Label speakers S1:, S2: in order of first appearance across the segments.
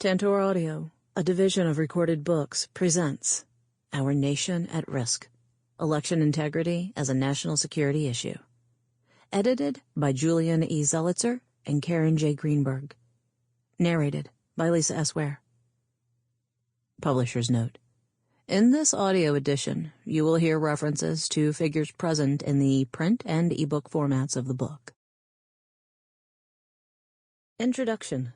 S1: Tantor Audio, a division of Recorded Books, presents Our Nation at Risk, Election Integrity as a National Security Issue. Edited by Julian E. Zelizer and Karen J. Greenberg. Narrated by Lisa S. Ware. Publisher's note. In this audio edition, you will hear references to figures present in the print and ebook formats of the book. Introduction.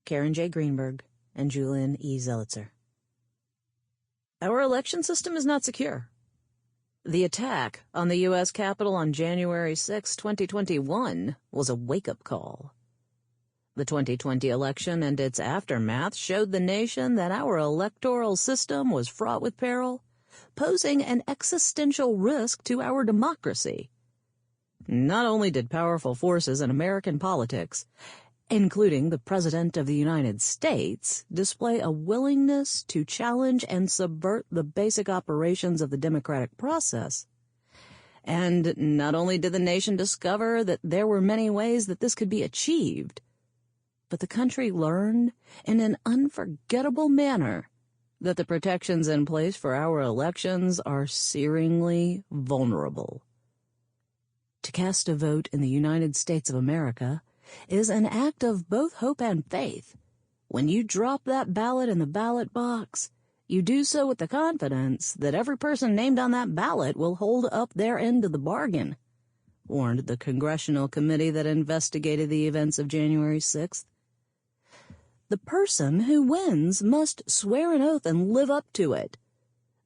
S1: Karen J. Greenberg and Julian E. Zelizer. Our election system is not secure. The attack on the U.S. Capitol on January 6, 2021 was a wake-up call. The 2020 election and its aftermath showed the nation that our electoral system was fraught with peril, posing an existential risk to our democracy. Not only did powerful forces in American politics, including the President of the United States, display a willingness to challenge and subvert the basic operations of the democratic process. And not only did the nation discover that there were many ways that this could be achieved, but the country learned in an unforgettable manner that the protections in place for our elections are searingly vulnerable. To cast a vote in the United States of America is an act of both hope and faith. When you drop that ballot in the ballot box, you do so with the confidence that every person named on that ballot will hold up their end of the bargain, warned the congressional committee that investigated the events of January 6th. The person who wins must swear an oath and live up to it.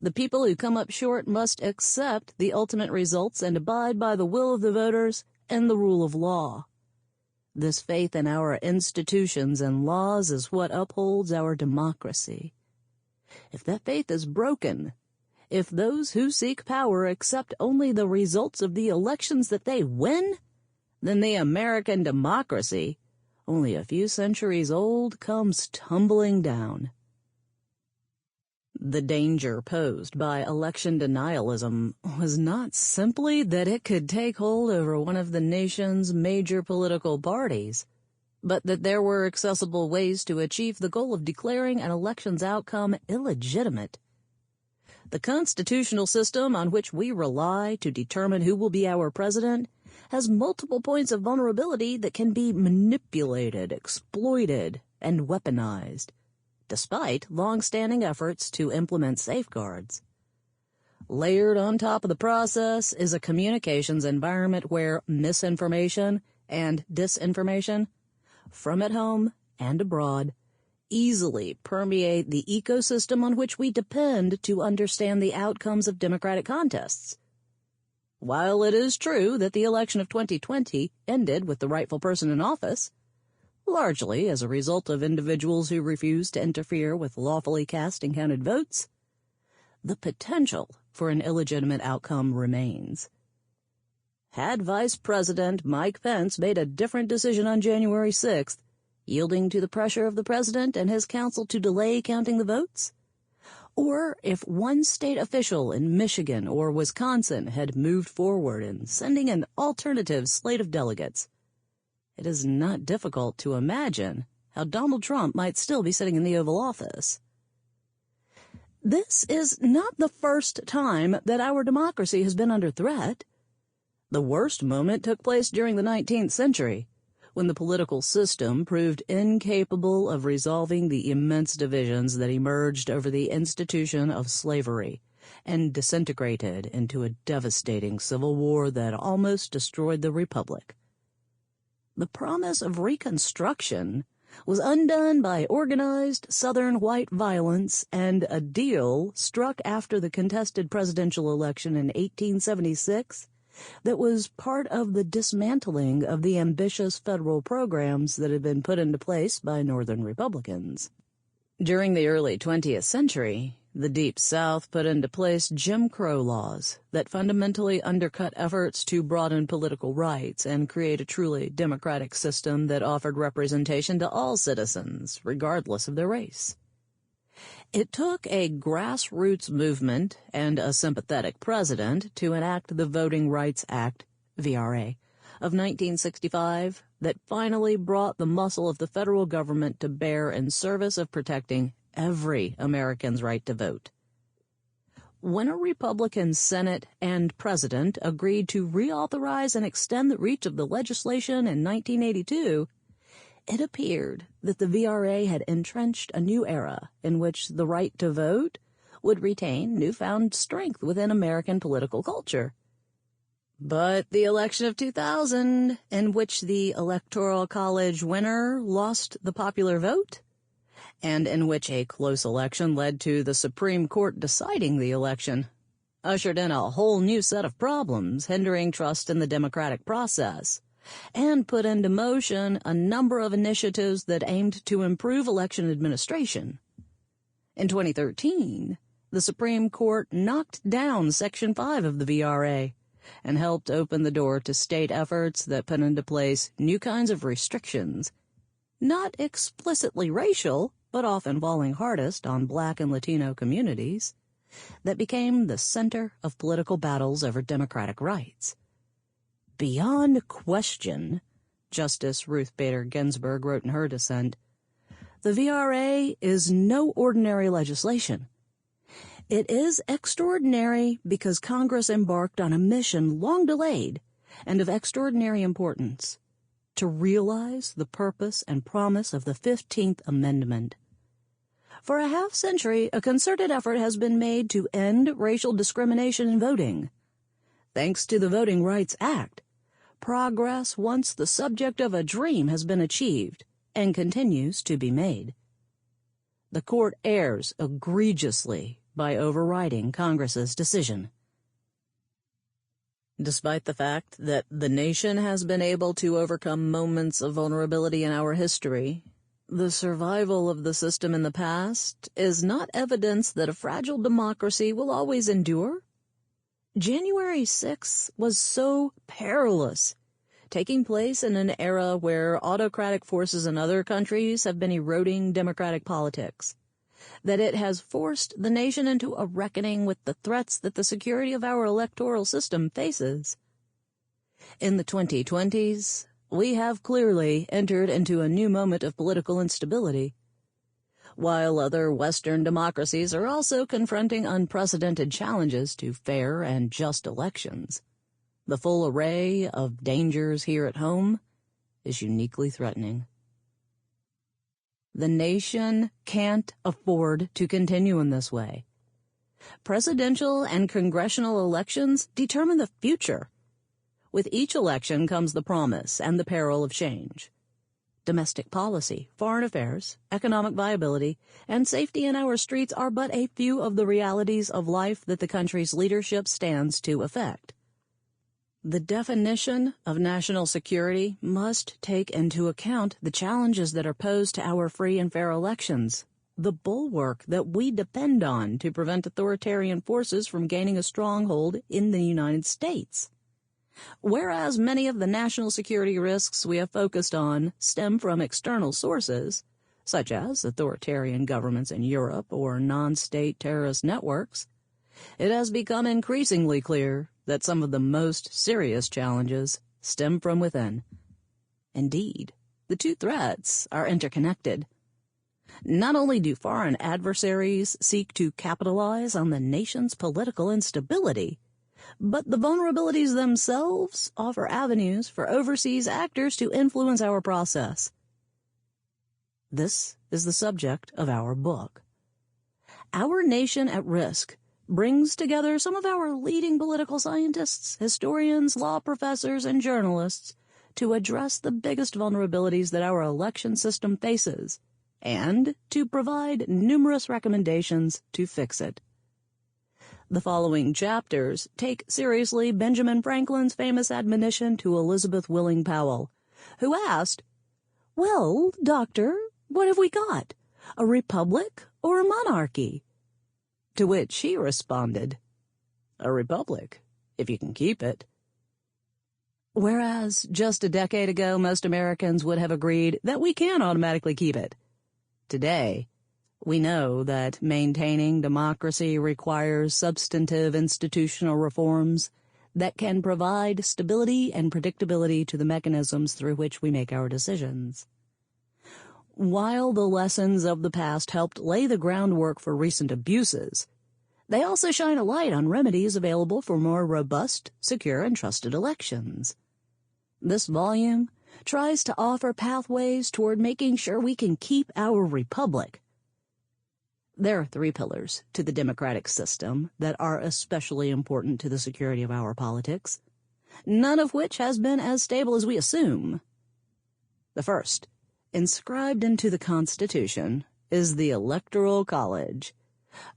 S1: The people who come up short must accept the ultimate results and abide by the will of the voters and the rule of law. This faith in our institutions and laws is what upholds our democracy. If that faith is broken, if those who seek power accept only the results of the elections that they win, then the American democracy, only a few centuries old, comes tumbling down. The danger posed by election denialism was not simply that it could take hold over one of the nation's major political parties, but that there were accessible ways to achieve the goal of declaring an election's outcome illegitimate. The constitutional system on which we rely to determine who will be our president has multiple points of vulnerability that can be manipulated, exploited, and weaponized, despite long-standing efforts to implement safeguards. Layered on top of the process is a communications environment where misinformation and disinformation, from at home and abroad, easily permeate the ecosystem on which we depend to understand the outcomes of democratic contests. While it is true that the election of 2020 ended with the rightful person in office, largely as a result of individuals who refused to interfere with lawfully cast and counted votes, the potential for an illegitimate outcome remains. Had Vice President Mike Pence made a different decision on January 6th, yielding to the pressure of the president and his counsel to delay counting the votes? Or if one state official in Michigan or Wisconsin had moved forward in sending an alternative slate of delegates, it is not difficult to imagine how Donald Trump might still be sitting in the Oval Office. This is not the first time that our democracy has been under threat. The worst moment took place during the 19th century, when the political system proved incapable of resolving the immense divisions that emerged over the institution of slavery and disintegrated into a devastating civil war that almost destroyed the republic. The promise of Reconstruction was undone by organized Southern white violence and a deal struck after the contested presidential election in 1876 that was part of the dismantling of the ambitious federal programs that had been put into place by Northern Republicans. During the early 20th century, the Deep South put into place Jim Crow laws that fundamentally undercut efforts to broaden political rights and create a truly democratic system that offered representation to all citizens, regardless of their race. It took a grassroots movement and a sympathetic president to enact the Voting Rights Act, VRA, of 1965, that finally brought the muscle of the federal government to bear in service of protecting every American's right to vote. When a Republican Senate and President agreed to reauthorize and extend the reach of the legislation in 1982, it appeared that the VRA had entrenched a new era in which the right to vote would retain newfound strength within American political culture. But the election of 2000, in which the Electoral College winner lost the popular vote, and in which a close election led to the Supreme Court deciding the election, ushered in a whole new set of problems hindering trust in the democratic process, and put into motion a number of initiatives that aimed to improve election administration. In 2013, the Supreme Court knocked down Section 5 of the VRA and helped open the door to state efforts that put into place new kinds of restrictions, not explicitly racial, but often falling hardest on Black and Latino communities, that became the center of political battles over democratic rights. Beyond question, Justice Ruth Bader Ginsburg wrote in her dissent, the VRA is no ordinary legislation. It is extraordinary because Congress embarked on a mission long delayed and of extraordinary importance, to realize the purpose and promise of the 15th Amendment. For a half-century, a concerted effort has been made to end racial discrimination in voting. Thanks to the Voting Rights Act, progress once the subject of a dream has been achieved and continues to be made. The court errs egregiously by overriding Congress's decision. Despite the fact that the nation has been able to overcome moments of vulnerability in our history, the survival of the system in the past is not evidence that a fragile democracy will always endure. January 6th was so perilous, taking place in an era where autocratic forces in other countries have been eroding democratic politics, that it has forced the nation into a reckoning with the threats that the security of our electoral system faces. In the 2020s, we have clearly entered into a new moment of political instability. While other Western democracies are also confronting unprecedented challenges to fair and just elections, the full array of dangers here at home is uniquely threatening. The nation can't afford to continue in this way. Presidential and congressional elections determine the future. With each election comes the promise and the peril of change. Domestic policy, foreign affairs, economic viability, and safety in our streets are but a few of the realities of life that the country's leadership stands to affect. The definition of national security must take into account the challenges that are posed to our free and fair elections, the bulwark that we depend on to prevent authoritarian forces from gaining a stronghold in the United States. Whereas many of the national security risks we have focused on stem from external sources, such as authoritarian governments in Europe or non-state terrorist networks, it has become increasingly clear that some of the most serious challenges stem from within. Indeed, the two threats are interconnected. Not only do foreign adversaries seek to capitalize on the nation's political instability, but the vulnerabilities themselves offer avenues for overseas actors to influence our process. This is the subject of our book. Our Nation at Risk brings together some of our leading political scientists, historians, law professors, and journalists to address the biggest vulnerabilities that our election system faces and to provide numerous recommendations to fix it. The following chapters take seriously Benjamin Franklin's famous admonition to Elizabeth Willing Powell, who asked, "Well, doctor, what have we got? A republic or a monarchy?" To which he responded, "A republic, if you can keep it." Whereas just a decade ago most Americans would have agreed that we can automatically keep it, today we know that maintaining democracy requires substantive institutional reforms that can provide stability and predictability to the mechanisms through which we make our decisions. While the lessons of the past helped lay the groundwork for recent abuses, they also shine a light on remedies available for more robust, secure, and trusted elections. This volume tries to offer pathways toward making sure we can keep our republic. There are 3 pillars to the democratic system that are especially important to the security of our politics, none of which has been as stable as we assume. The first, inscribed into the Constitution, is the Electoral College.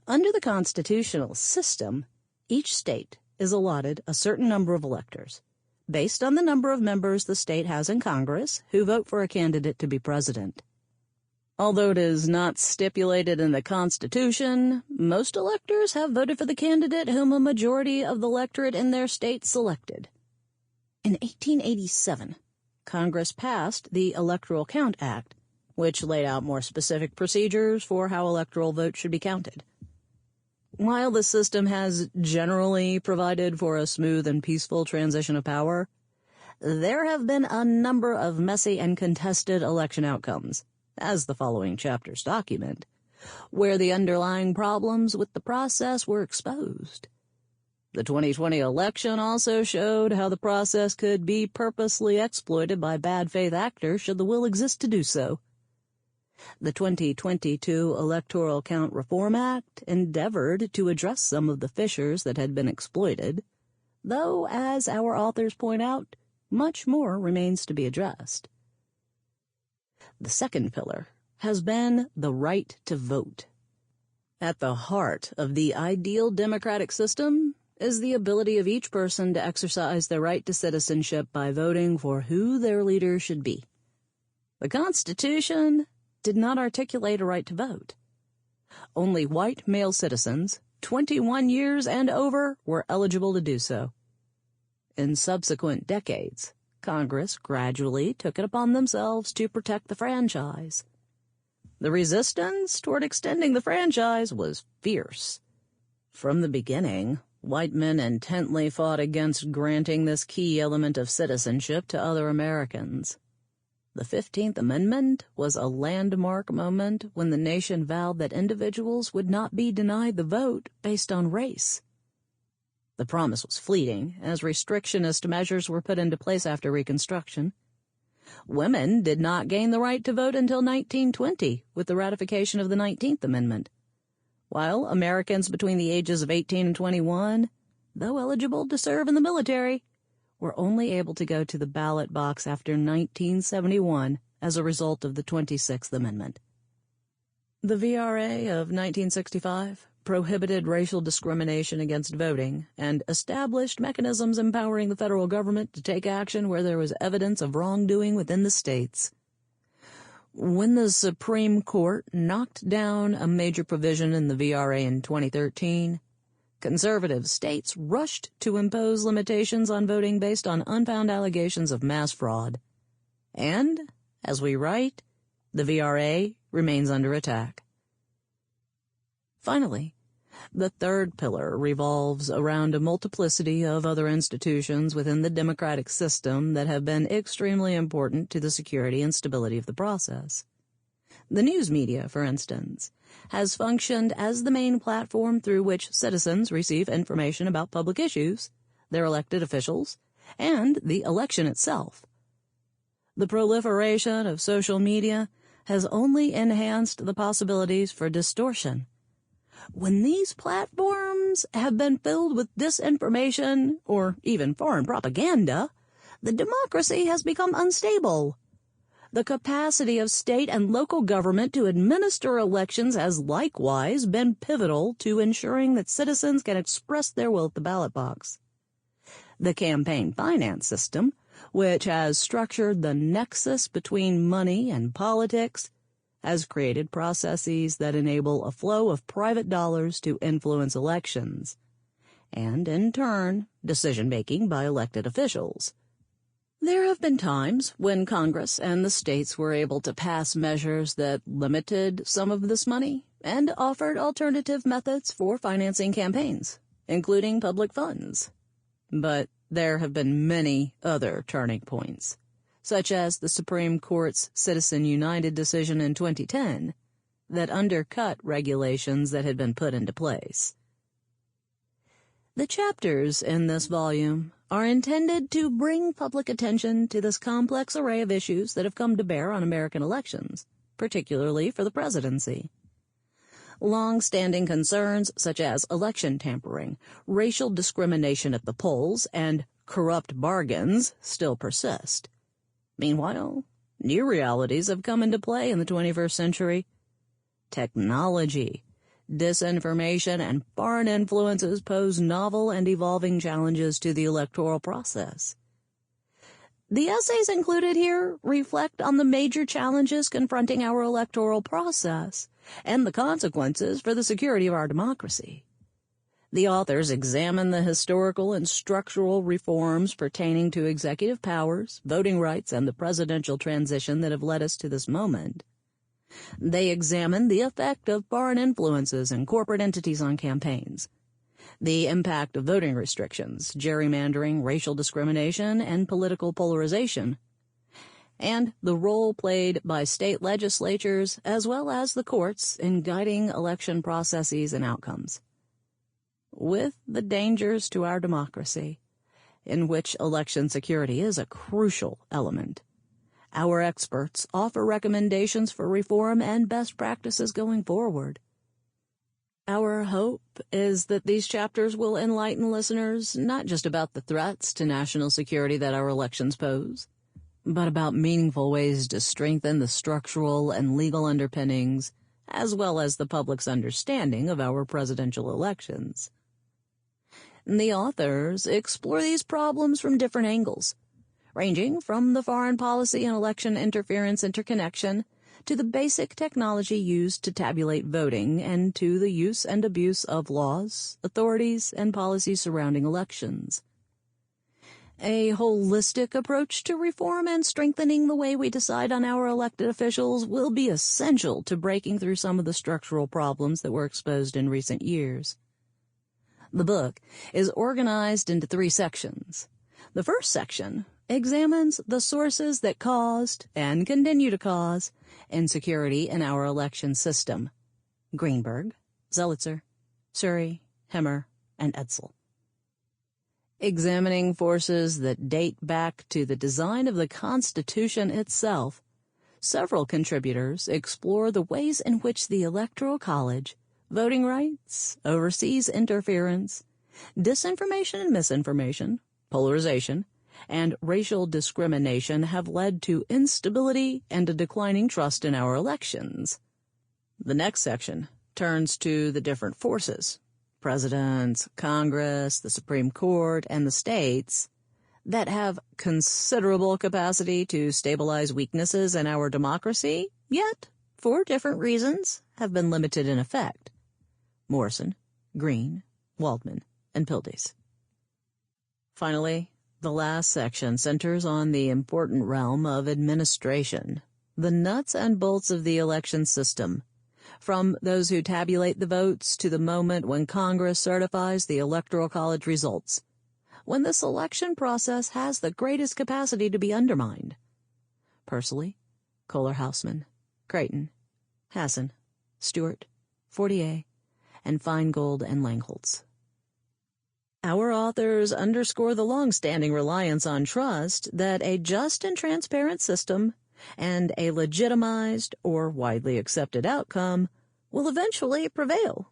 S1: Under the constitutional system, each state is allotted a certain number of electors, based on the number of members the state has in Congress who vote for a candidate to be president. Although it is not stipulated in the Constitution, most electors have voted for the candidate whom a majority of the electorate in their state selected. In 1887, Congress passed the Electoral Count Act, which laid out more specific procedures for how electoral votes should be counted. While the system has generally provided for a smooth and peaceful transition of power, there have been a number of messy and contested election outcomes, as the following chapters document, where the underlying problems with the process were exposed. The 2020 election also showed how the process could be purposely exploited by bad faith actors should the will exist to do so. The 2022 Electoral Count Reform Act endeavored to address some of the fissures that had been exploited, though, as our authors point out, much more remains to be addressed. The second pillar has been the right to vote. At the heart of the ideal democratic system is the ability of each person to exercise their right to citizenship by voting for who their leader should be. The Constitution did not articulate a right to vote. Only white male citizens, 21 years and over, were eligible to do so. In subsequent decades, Congress gradually took it upon themselves to protect the franchise. The resistance toward extending the franchise was fierce. From the beginning, white men intently fought against granting this key element of citizenship to other Americans. The 15th Amendment was a landmark moment when the nation vowed that individuals would not be denied the vote based on race. The promise was fleeting, as restrictionist measures were put into place after Reconstruction. Women did not gain the right to vote until 1920 with the ratification of the 19th Amendment, while Americans between the ages of 18 and 21, though eligible to serve in the military, were only able to go to the ballot box after 1971 as a result of the 26th Amendment. The VRA of 1965 prohibited racial discrimination against voting and established mechanisms empowering the federal government to take action where there was evidence of wrongdoing within the states. When the Supreme Court knocked down a major provision in the VRA in 2013, conservative states rushed to impose limitations on voting based on unfound allegations of mass fraud. And, as we write, the VRA remains under attack. Finally, the third pillar revolves around a multiplicity of other institutions within the democratic system that have been extremely important to the security and stability of the process. The news media, for instance, has functioned as the main platform through which citizens receive information about public issues, their elected officials, and the election itself. The proliferation of social media has only enhanced the possibilities for distortion. When these platforms have been filled with disinformation or even foreign propaganda, the democracy has become unstable. The capacity of state and local government to administer elections has likewise been pivotal to ensuring that citizens can express their will at the ballot box. The campaign finance system, which has structured the nexus between money and politics, has created processes that enable a flow of private dollars to influence elections, and in turn, decision-making by elected officials. There have been times when Congress and the states were able to pass measures that limited some of this money and offered alternative methods for financing campaigns, including public funds. But there have been many other turning points, such as the Supreme Court's Citizen United decision in 2010 that undercut regulations that had been put into place. The chapters in this volume are intended to bring public attention to this complex array of issues that have come to bear on American elections, particularly for the presidency. Long-standing concerns such as election tampering, racial discrimination at the polls, and corrupt bargains still persist. Meanwhile, new realities have come into play in the 21st century. Technology, disinformation, and foreign influences pose novel and evolving challenges to the electoral process. The essays included here reflect on the major challenges confronting our electoral process and the consequences for the security of our democracy. The authors examine the historical and structural reforms pertaining to executive powers, voting rights, and the presidential transition that have led us to this moment. They examine the effect of foreign influences and corporate entities on campaigns, the impact of voting restrictions, gerrymandering, racial discrimination, and political polarization, and the role played by state legislatures as well as the courts in guiding election processes and outcomes. With the dangers to our democracy, in which election security is a crucial element, our experts offer recommendations for reform and best practices going forward. Our hope is that these chapters will enlighten listeners not just about the threats to national security that our elections pose, but about meaningful ways to strengthen the structural and legal underpinnings, as well as the public's understanding of our presidential elections. The authors explore these problems from different angles, ranging from the foreign policy and election interference interconnection to the basic technology used to tabulate voting and to the use and abuse of laws, authorities, and policies surrounding elections. A holistic approach to reform and strengthening the way we decide on our elected officials will be essential to breaking through some of the structural problems that were exposed in recent years. The book is organized into 3 sections. The first section examines the sources that caused and continue to cause insecurity in our election system. Greenberg, Zelizer, Surrey, Hemmer, and Edsel. Examining forces that date back to the design of the Constitution itself, several contributors explore the ways in which the Electoral College, voting rights, overseas interference, disinformation and misinformation, polarization, and racial discrimination have led to instability and a declining trust in our elections. The next section turns to the different forces, presidents, Congress, the Supreme Court, and the states, that have considerable capacity to stabilize weaknesses in our democracy, yet, for different reasons, have been limited in effect. Morrison, Green, Waldman, and Pildes. Finally, the last section centers on the important realm of administration, the nuts and bolts of the election system, from those who tabulate the votes to the moment when Congress certifies the Electoral College results, when the selection process has the greatest capacity to be undermined. Pursley, Kohler-Hausman, Creighton, Hassan, Stewart, Fortier, and Feingold and Langholtz. Our authors underscore the long-standing reliance on trust that a just and transparent system and a legitimized or widely accepted outcome will eventually prevail.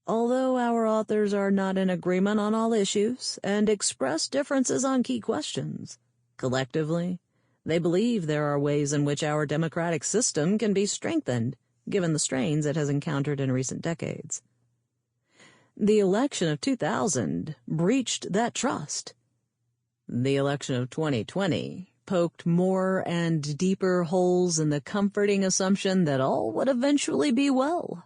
S1: Although our authors are not in agreement on all issues and express differences on key questions, collectively, they believe there are ways in which our democratic system can be strengthened, given the strains it has encountered in recent decades. The election of 2000 breached that trust. The election of 2020 poked more and deeper holes in the comforting assumption that all would eventually be well.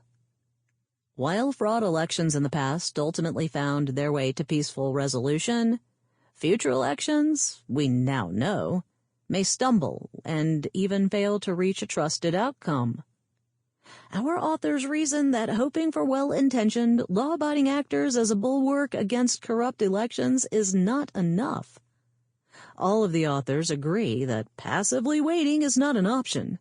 S1: While fraud elections in the past ultimately found their way to peaceful resolution, future elections, we now know, may stumble and even fail to reach a trusted outcome. Our authors reason that hoping for well-intentioned, law-abiding actors as a bulwark against corrupt elections is not enough. All of the authors agree that passively waiting is not an option.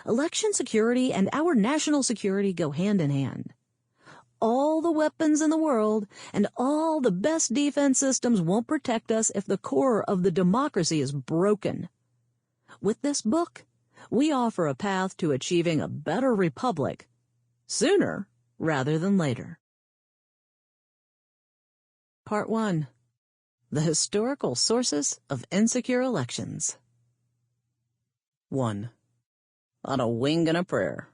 S1: Election security and our national security go hand in hand. All the weapons in the world and all the best defense systems won't protect us if the core of the democracy is broken. With this book, we offer a path to achieving a better republic, sooner rather than later. Part 1. The Historical Sources of Insecure Elections. 1. On a Wing and a Prayer.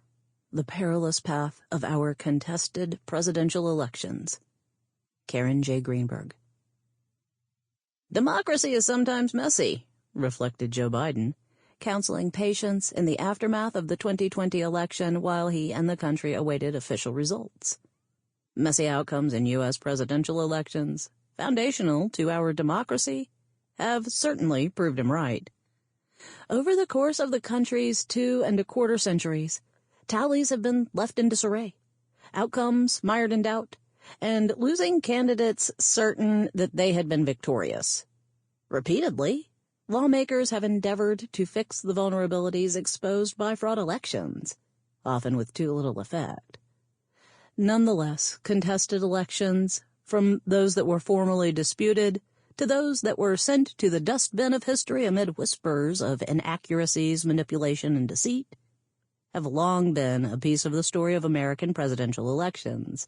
S1: The Perilous Path of Our Contested Presidential Elections. Karen J. Greenberg. Democracy is sometimes messy, reflected Joe Biden, counseling patients in the aftermath of the 2020 election while he and the country awaited official results. Messy outcomes in U.S. presidential elections, foundational to our democracy, have certainly proved him right. Over the course of the country's 2 1/4 centuries, tallies have been left in disarray, outcomes mired in doubt, and losing candidates certain that they had been victorious. Repeatedly, lawmakers have endeavored to fix the vulnerabilities exposed by fraud elections, often with too little effect. Nonetheless, contested elections, from those that were formally disputed to those that were sent to the dustbin of history amid whispers of inaccuracies, manipulation, and deceit, have long been a piece of the story of American presidential elections.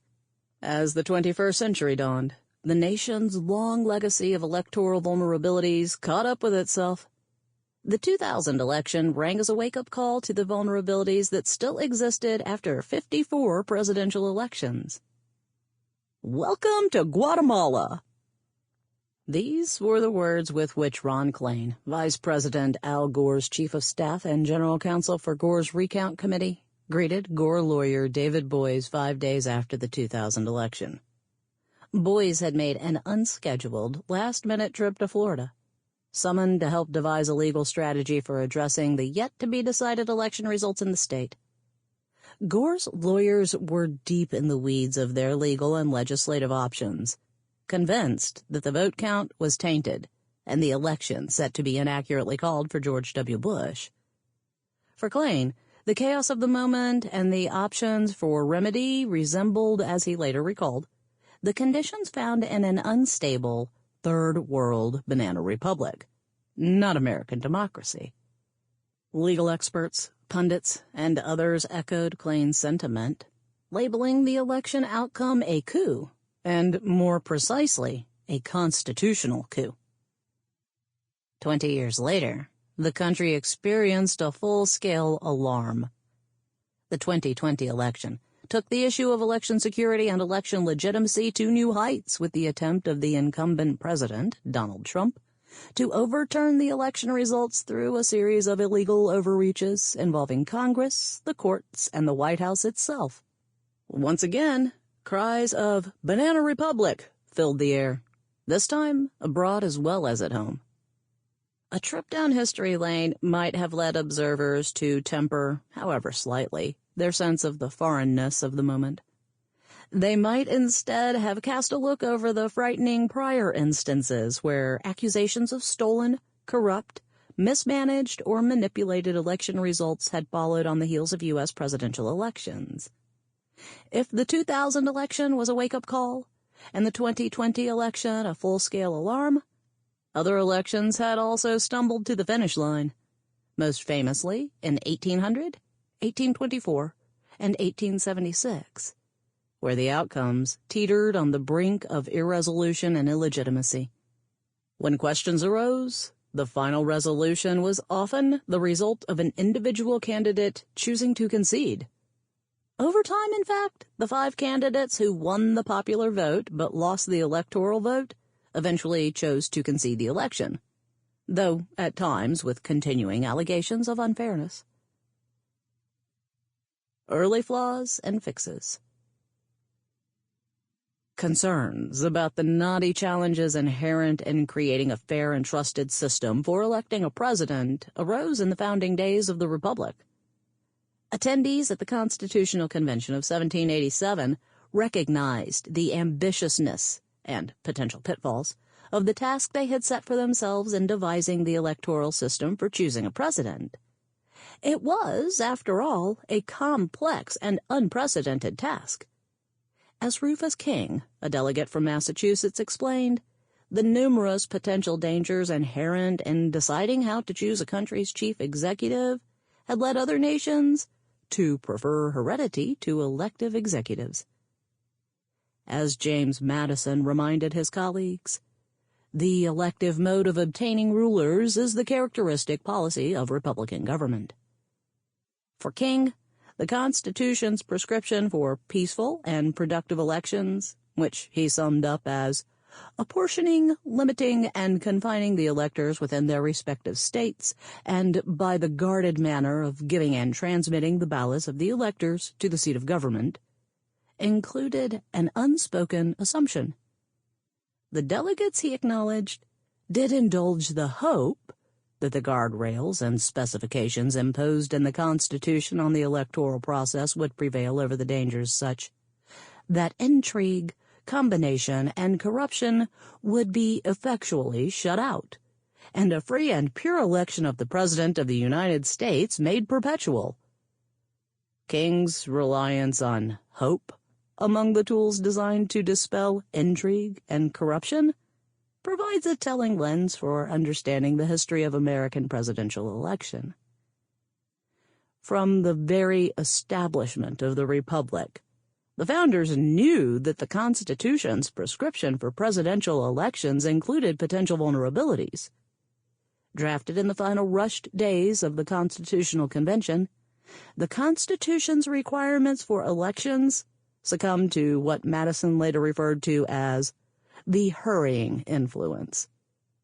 S1: As the 21st century dawned, the nation's long legacy of electoral vulnerabilities caught up with itself. The 2000 election rang as a wake-up call to the vulnerabilities that still existed after 54 presidential elections. Welcome to Guatemala! These were the words with which Ron Klain, Vice President Al Gore's Chief of Staff and General Counsel for Gore's Recount Committee, greeted Gore lawyer David Boies 5 days after the 2000 election. Boies had made an unscheduled, last-minute trip to Florida, summoned to help devise a legal strategy for addressing the yet-to-be-decided election results in the state. Gore's lawyers were deep in the weeds of their legal and legislative options, convinced that the vote count was tainted and the election set to be inaccurately called for George W. Bush. For Klain, the chaos of the moment and the options for remedy resembled, as he later recalled, the conditions found in an unstable, third-world banana republic, not American democracy. Legal experts, pundits, and others echoed Klain's sentiment, labeling the election outcome a coup, and more precisely, a constitutional coup. 20 years later, the country experienced a full-scale alarm. The 2020 election took the issue of election security and election legitimacy to new heights with the attempt of the incumbent president, Donald Trump, to overturn the election results through a series of illegal overreaches involving Congress, the courts, and the White House itself. Once again, cries of "Banana Republic" filled the air, this time abroad as well as at home. A trip down history lane might have led observers to temper, however slightly, their sense of the foreignness of the moment. They might instead have cast a look over the frightening prior instances where accusations of stolen, corrupt, mismanaged, or manipulated election results had followed on the heels of U.S. presidential elections. If the 2000 election was a wake-up call, and the 2020 election a full-scale alarm, other elections had also stumbled to the finish line, most famously in 1800, 1824, and 1876, where the outcomes teetered on the brink of irresolution and illegitimacy. When questions arose, the final resolution was often the result of an individual candidate choosing to concede. Over time, in fact, the 5 candidates who won the popular vote but lost the electoral vote eventually chose to concede the election, though at times with continuing allegations of unfairness. Early flaws and fixes. Concerns about the knotty challenges inherent in creating a fair and trusted system for electing a president arose in the founding days of the Republic. Attendees at the Constitutional Convention of 1787 recognized the ambitiousness and potential pitfalls of the task they had set for themselves in devising the electoral system for choosing a president. It was, after all, a complex and unprecedented task. As Rufus King, a delegate from Massachusetts, explained, the numerous potential dangers inherent in deciding how to choose a country's chief executive had led other nations to prefer heredity to elective executives. As James Madison reminded his colleagues, the elective mode of obtaining rulers is the characteristic policy of Republican government. For King, the Constitution's prescription for peaceful and productive elections, which he summed up as apportioning, limiting, and confining the electors within their respective states, and by the guarded manner of giving and transmitting the ballots of the electors to the seat of government, included an unspoken assumption. The delegates, he acknowledged, did indulge the hope that the guardrails and specifications imposed in the Constitution on the electoral process would prevail over the dangers such that intrigue, combination, and corruption would be effectually shut out, and a free and pure election of the President of the United States made perpetual. King's reliance on hope among the tools designed to dispel intrigue and corruption provides a telling lens for understanding the history of American presidential election. From the very establishment of the Republic, the founders knew that the Constitution's prescription for presidential elections included potential vulnerabilities. Drafted in the final rushed days of the Constitutional Convention, the Constitution's requirements for elections succumbed to what Madison later referred to as the hurrying influence,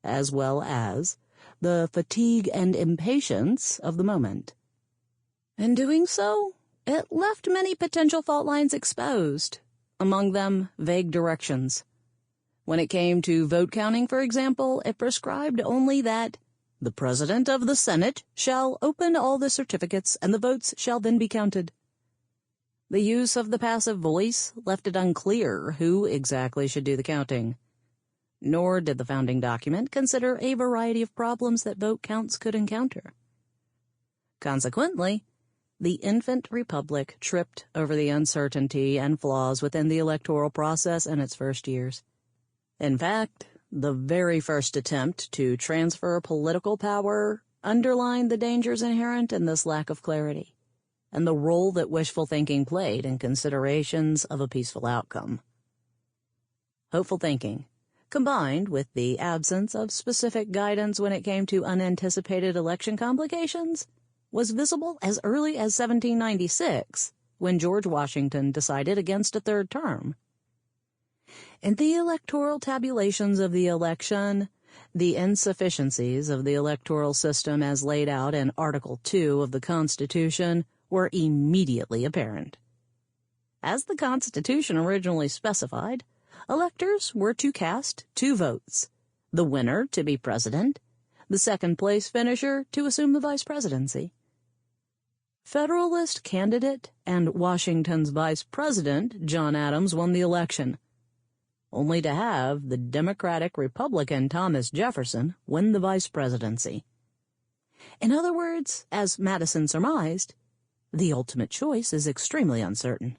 S1: as well as the fatigue and impatience of the moment. In doing so, it left many potential fault lines exposed, among them vague directions. When it came to vote counting, for example, it prescribed only that the President of the Senate shall open all the certificates and the votes shall then be counted. The use of the passive voice left it unclear who exactly should do the counting. Nor did the founding document consider a variety of problems that vote counts could encounter. Consequently, the infant republic tripped over the uncertainty and flaws within the electoral process in its first years. In fact, the very first attempt to transfer political power underlined the dangers inherent in this lack of clarity, and the role that wishful thinking played in considerations of a peaceful outcome. Hopeful thinking, combined with the absence of specific guidance when it came to unanticipated election complications, was visible as early as 1796, when George Washington decided against a third term. In the electoral tabulations of the election, the insufficiencies of the electoral system as laid out in Article 2 of the Constitution were immediately apparent. As the Constitution originally specified, electors were to cast 2 votes, the winner to be president, the second-place finisher to assume the vice presidency. Federalist candidate and Washington's vice president, John Adams, won the election, only to have the Democratic Republican Thomas Jefferson win the vice presidency. In other words, as Madison surmised, the ultimate choice is extremely uncertain.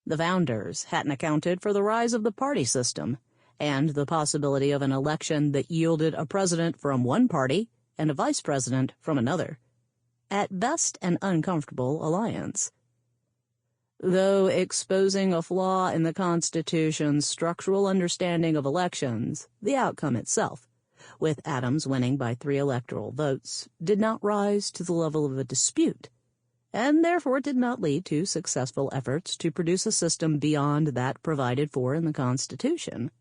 S1: The founders hadn't accounted for the rise of the party system and the possibility of an election that yielded a president from one party and a vice president from another, at best an uncomfortable alliance. Though exposing a flaw in the Constitution's structural understanding of elections, the outcome itself, with Adams winning by 3 electoral votes, did not rise to the level of a dispute, and therefore did not lead to successful efforts to produce a system beyond that provided for in the Constitution.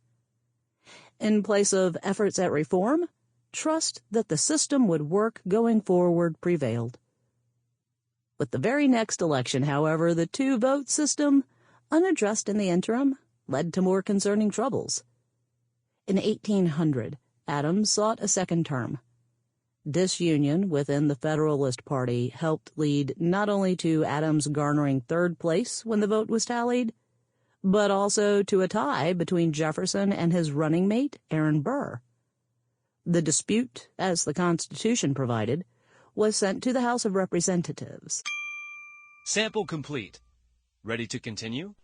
S1: In place of efforts at reform, trust that the system would work going forward prevailed. With the very next election, however, the 2-vote system, unaddressed in the interim, led to more concerning troubles. In 1800, Adams sought a second term. Disunion within the Federalist Party helped lead not only to Adams garnering third place when the vote was tallied, but also to a tie between Jefferson and his running mate, Aaron Burr. The dispute, as the Constitution provided, was sent to the House of Representatives.
S2: Sample complete. Ready to continue?